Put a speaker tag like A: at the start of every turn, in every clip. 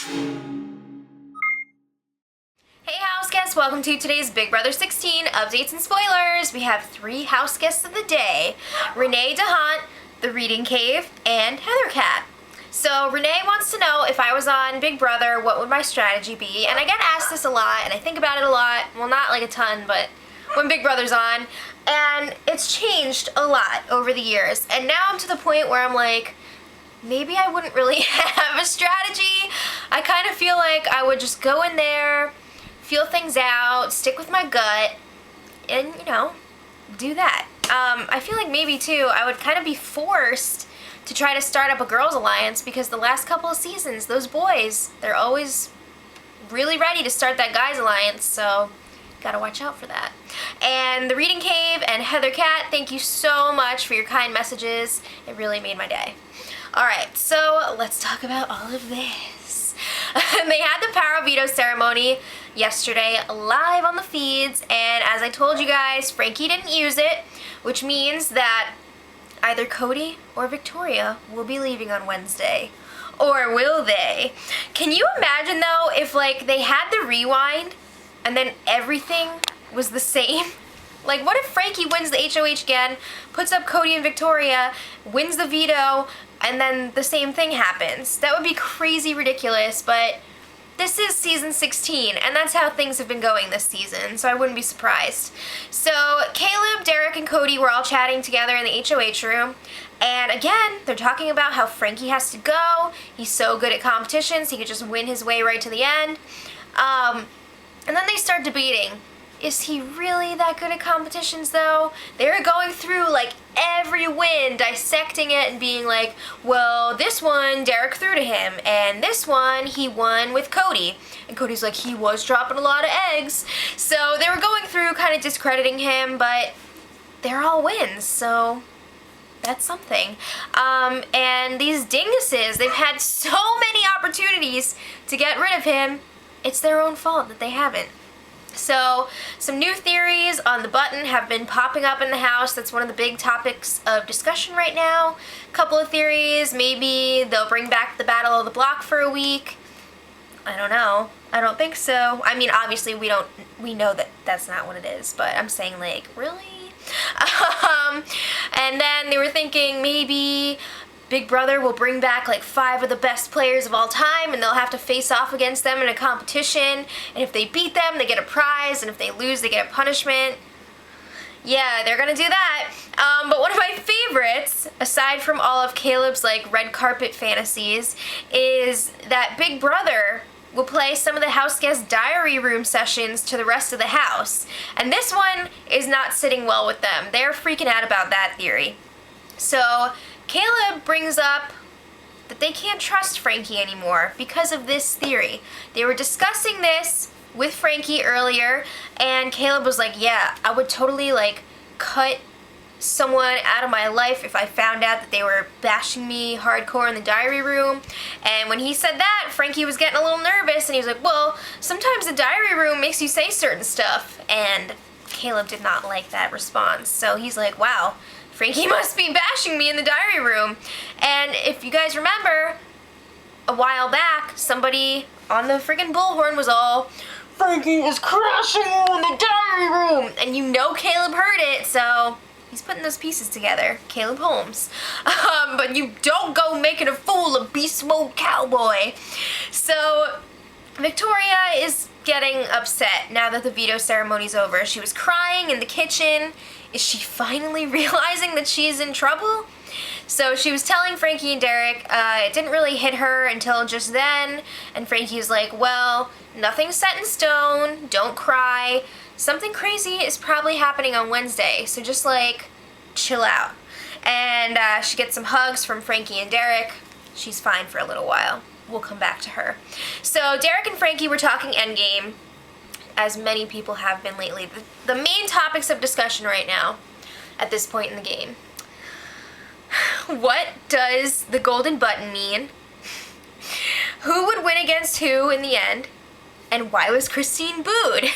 A: Hey house guests, welcome to today's Big Brother 16 updates and spoilers. We have 3 house guests of the day, Renee DeHaan, The Reading Cave, and Heather Cat. So Renee wants to know if I was on Big Brother, what would my strategy be? And I get asked this a lot, and I think about it a lot. Well, not like a ton, but when Big Brother's on. And it's changed a lot over the years. And now I'm to the point where I'm like, maybe I wouldn't really have a strategy. I kind of feel like I would just go in there, feel things out, stick with my gut, and, you know, do that. I feel like maybe, too, I would kind of be forced to try to start up a girls' alliance because the last couple of seasons, those boys, they're always really ready to start that guys' alliance, so gotta watch out for that. And The Reading Cave and Heather Cat, thank you so much for your kind messages. It really made my day. Alright, so let's talk about all of this. They had the Power Veto ceremony yesterday live on the feeds, and as I told you guys, Frankie didn't use it, which means that either Cody or Victoria will be leaving on Wednesday. Or will they? Can you imagine though if like they had the rewind and then everything was the same? Like, what if Frankie wins the HOH again, puts up Cody and Victoria, wins the veto, and then the same thing happens? That would be crazy ridiculous, but this is season 16, and that's how things have been going this season, so I wouldn't be surprised. So, Caleb, Derek, and Cody were all chatting together in the HOH room, and again, they're talking about how Frankie has to go. He's so good at competitions, he could just win his way right to the end. And then they start debating, is he really that good at competitions though? They were going through like every win, dissecting it and being like, well, this one Derek threw to him, and this one he won with Cody. And Cody's like, he was dropping a lot of eggs. So they were going through kind of discrediting him, but they're all wins, so that's something. And these dinguses, they've had so many opportunities to get rid of him. It's their own fault that they haven't. So, some new theories on the button have been popping up in the house. That's one of the big topics of discussion right now. A couple of theories, maybe they'll bring back the Battle of the Block for a week. I don't know. I don't think so. I mean, obviously we know that that's not what it is, but I'm saying like, really? And then they were thinking maybe Big Brother will bring back like 5 of the best players of all time, and they'll have to face off against them in a competition, and if they beat them, they get a prize, and if they lose, they get a punishment. Yeah, they're gonna do that. But one of my favorites, aside from all of Caleb's like red carpet fantasies, is that Big Brother will play some of the house guest diary room sessions to the rest of the house. And this one is not sitting well with them. They're freaking out about that theory. So Caleb brings up that they can't trust Frankie anymore because of this theory. They were discussing this with Frankie earlier, and Caleb was like, yeah, I would totally like cut someone out of my life if I found out that they were bashing me hardcore in the diary room. And when he said that, Frankie was getting a little nervous, and he was like, well, sometimes the diary room makes you say certain stuff. And Caleb did not like that response. So he's like, wow, Frankie must be bashing me in the diary room. And if you guys remember, a while back, somebody on the friggin' bullhorn was all, Frankie is crashing you in the diary room. And you know Caleb heard it, so he's putting those pieces together. Caleb Holmes. But you don't go making a fool of Beast Mode Cowboy. So Victoria is getting upset now that the veto ceremony's over. She was crying in the kitchen. Is she finally realizing that she's in trouble? So she was telling Frankie and Derek it didn't really hit her until just then, and Frankie's like, well, nothing's set in stone, don't cry. Something crazy is probably happening on Wednesday, so just like, chill out. And she gets some hugs from Frankie and Derek. She's fine for a little while. We'll come back to her. So Derek and Frankie were talking endgame, as many people have been lately. The main topics of discussion right now, at this point in the game. What does the golden button mean? Who would win against who in the end? And why was Christine booed?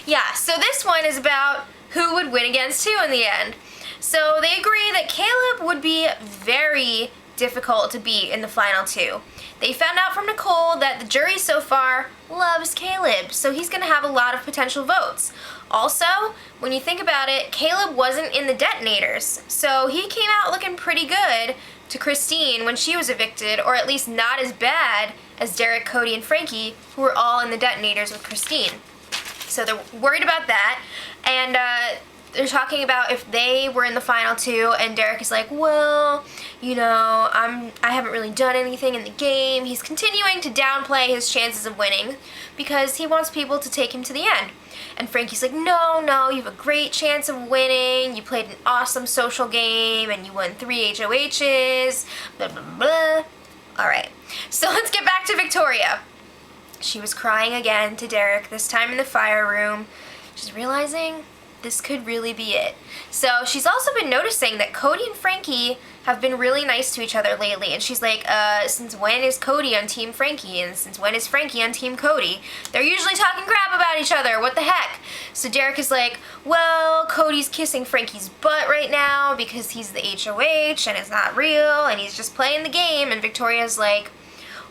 A: Yeah, so this one is about who would win against who in the end. So they agree that Caleb would be very, difficult to beat in the final 2. They found out from Nicole that the jury so far loves Caleb, so he's going to have a lot of potential votes. Also, when you think about it, Caleb wasn't in the detonators, so he came out looking pretty good to Christine when she was evicted, or at least not as bad as Derek, Cody, and Frankie, who were all in the detonators with Christine. So they're worried about that, and they're talking about if they were in the final 2, and Derek is like, well, you know, I haven't really done anything in the game. He's continuing to downplay his chances of winning because he wants people to take him to the end. And Frankie's like, no, you have a great chance of winning. You played an awesome social game, and you won 3 HOHs, blah, blah, blah. All right, so let's get back to Victoria. She was crying again to Derek, this time in the fire room. She's realizing this could really be it. So she's also been noticing that Cody and Frankie have been really nice to each other lately, and she's like, since when is Cody on Team Frankie, and since when is Frankie on Team Cody? They're usually talking crap about each other, what the heck? So Derek is like, well, Cody's kissing Frankie's butt right now because he's the HOH and it's not real and he's just playing the game, and Victoria's like,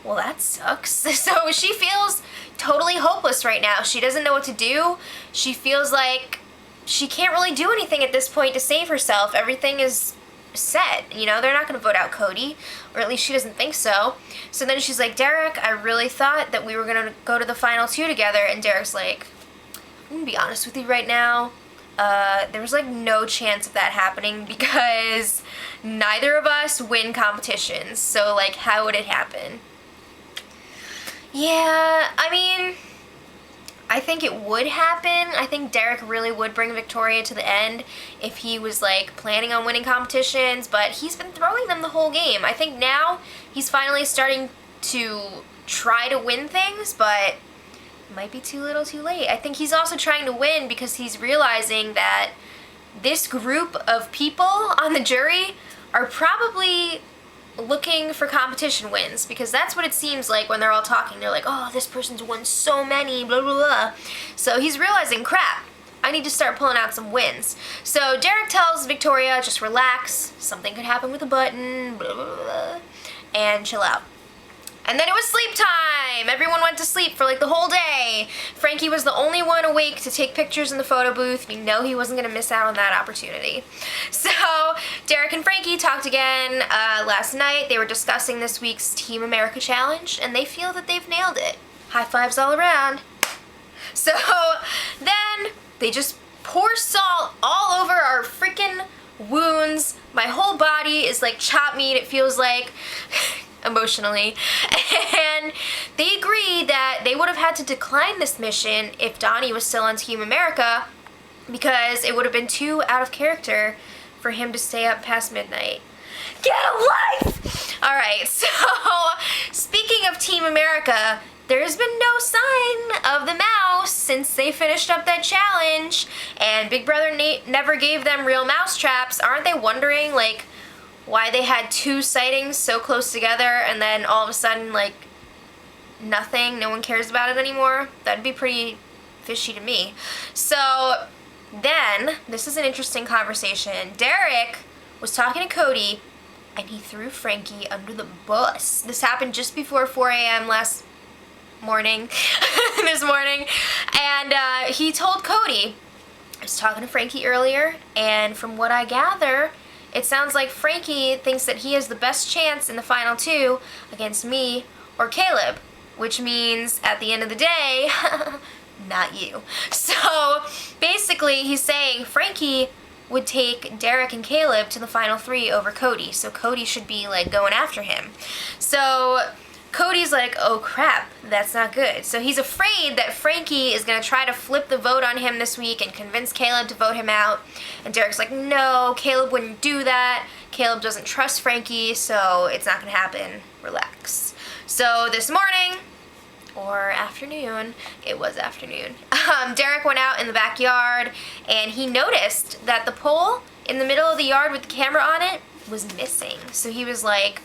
A: well, that sucks. So she feels totally hopeless right now. She doesn't know what to do. She feels like she can't really do anything at this point to save herself. Everything is set. You know, they're not going to vote out Cody, or at least she doesn't think so. So then she's like, Derek, I really thought that we were going to go to the final 2 together. And Derek's like, I'm going to be honest with you right now. There's like no chance of that happening because neither of us win competitions. So like, how would it happen? Yeah, I mean, I think it would happen. I think Derek really would bring Victoria to the end if he was like planning on winning competitions, but he's been throwing them the whole game. I think now he's finally starting to try to win things, but it might be too little too late. I think he's also trying to win because he's realizing that this group of people on the jury are probably looking for competition wins, because that's what it seems like when they're all talking. They're like, oh, this person's won so many, blah, blah, blah. So he's realizing, crap, I need to start pulling out some wins. So Derek tells Victoria, just relax, something could happen with a button, blah, blah, blah, and chill out. And then it was sleep time! Everyone went to sleep for like the whole day. Frankie was the only one awake to take pictures in the photo booth. You know he wasn't going to miss out on that opportunity. So Derek and Frankie talked again last night. They were discussing this week's Team America Challenge, and they feel that they've nailed it. High fives all around. So then they just pour salt all over our freaking wounds. My whole body is like chopped meat, it feels like. Emotionally, and they agreed that they would have had to decline this mission if Donnie was still on Team America because it would have been too out of character for him to stay up past midnight. Get a life! Alright, so speaking of Team America, there's been no sign of the mouse since they finished up that challenge, and Big Brother never gave them real mouse traps. Aren't they wondering, like, why they had 2 sightings so close together and then all of a sudden, like, nothing, no one cares about it anymore? That'd be pretty fishy to me. So then, this is an interesting conversation. Derek was talking to Cody and he threw Frankie under the bus. This happened just before 4 a.m. this morning, and he told Cody, I was talking to Frankie earlier, and from what I gather, it sounds like Frankie thinks that he has the best chance in the final 2 against me or Caleb, which means at the end of the day, not you. So basically he's saying Frankie would take Derek and Caleb to the final 3 over Cody, so Cody should be like going after him. So Cody's like, oh crap, that's not good. So he's afraid that Frankie is going to try to flip the vote on him this week and convince Caleb to vote him out. And Derek's like, no, Caleb wouldn't do that. Caleb doesn't trust Frankie, so it's not going to happen. Relax. So this morning, or afternoon, it was afternoon, Derek went out in the backyard and he noticed that the pole in the middle of the yard with the camera on it was missing. So he was like,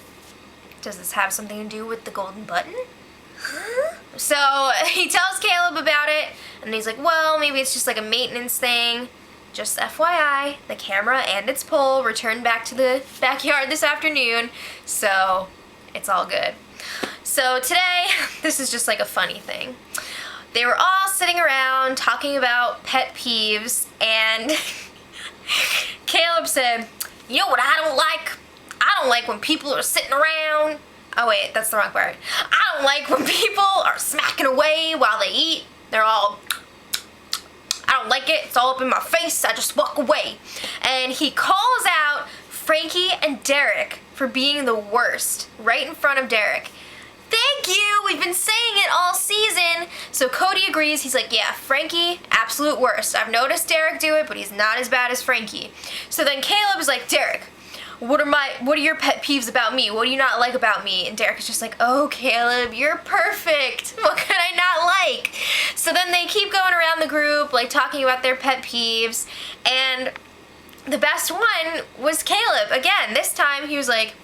A: does this have something to do with the golden button? Huh? So he tells Caleb about it, and he's like, well, maybe it's just like a maintenance thing. just FYI, the camera and its pole returned back to the backyard this afternoon, so it's all good. So today, this is just like a funny thing. They were all sitting around talking about pet peeves, and Caleb said, you know what I don't like? I don't like when people are sitting around. Oh wait, that's the wrong part. I don't like when people are smacking away while they eat. They're all, I don't like it. It's all up in my face. I just walk away. And he calls out Frankie and Derek for being the worst right in front of Derek. Thank you! We've been saying it all season. So Cody agrees. He's like, yeah, Frankie, absolute worst. I've noticed Derek do it, but he's not as bad as Frankie. So then Caleb is like, Derek, what are your pet peeves about me? What do you not like about me? And Derek is just like, oh, Caleb, you're perfect. What could I not like? So then they keep going around the group, like talking about their pet peeves. And the best one was Caleb. Again, this time he was like,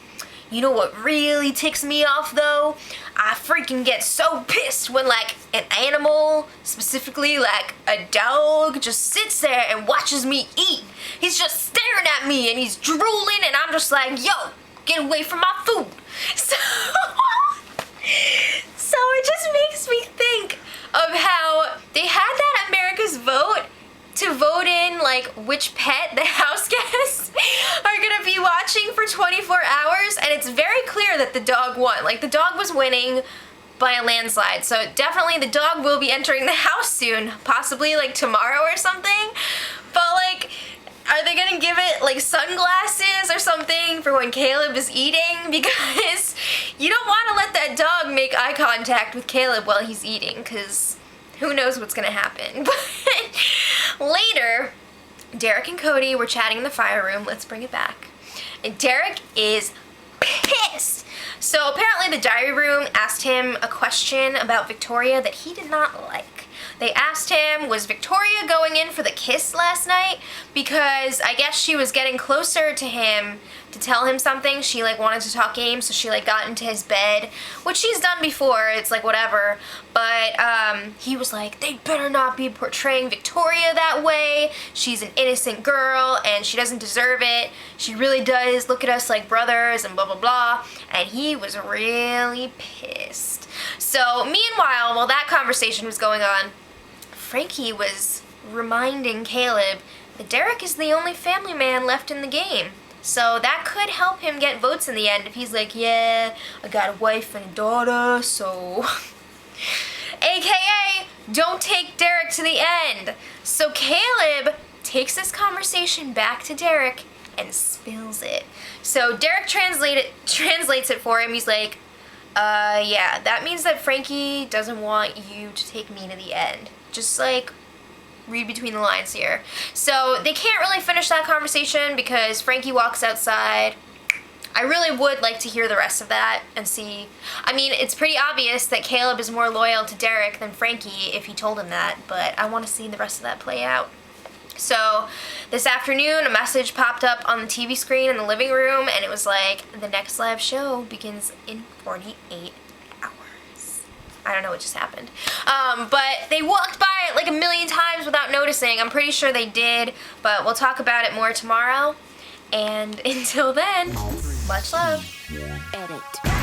A: you know what really ticks me off though? I freaking get so pissed when like an animal, specifically like a dog, just sits there and watches me eat. He's just staring at me and he's drooling and I'm just like, yo, get away from my food. So it just makes me think of how they had that America's Vote to vote in like which pet the house guests are gonna be watching for 24 hours, and it's very clear that the dog won. Like the dog was winning by a landslide, so definitely the dog will be entering the house soon, possibly like tomorrow or something. But like, are they gonna give it like sunglasses or something for when Caleb is eating? Because you don't want to let that dog make eye contact with Caleb while he's eating, because who knows what's gonna happen. But later, Derek and Cody were chatting in the fire room. Let's bring it back. And Derek is pissed. So apparently the diary room asked him a question about Victoria that he did not like. They asked him, was Victoria going in for the kiss last night? Because I guess she was getting closer to him to tell him something. She like wanted to talk game, so she like got into his bed, which she's done before. It's like whatever. But he was like, they better not be portraying Victoria that way. She's an innocent girl and she doesn't deserve it. She really does look at us like brothers and blah blah blah. And he was really pissed. So meanwhile, while that conversation was going on, Frankie was reminding Caleb that Derek is the only family man left in the game. So that could help him get votes in the end if he's like, yeah, I got a wife and a daughter, so... AKA, don't take Derek to the end. So Caleb takes this conversation back to Derek and spills it. So Derek translates it for him. He's like, yeah, that means that Frankie doesn't want you to take me to the end. Just like, read between the lines here. So they can't really finish that conversation because Frankie walks outside. I really would like to hear the rest of that and see. I mean, it's pretty obvious that Caleb is more loyal to Derek than Frankie if he told him that, but I want to see the rest of that play out. So this afternoon, a message popped up on the TV screen in the living room, and it was like, the next live show begins in 48 hours. I don't know what just happened. But they walked by it like a million times without noticing. I'm pretty sure they did, but we'll talk about it more tomorrow. And until then, much love.
B: Edit.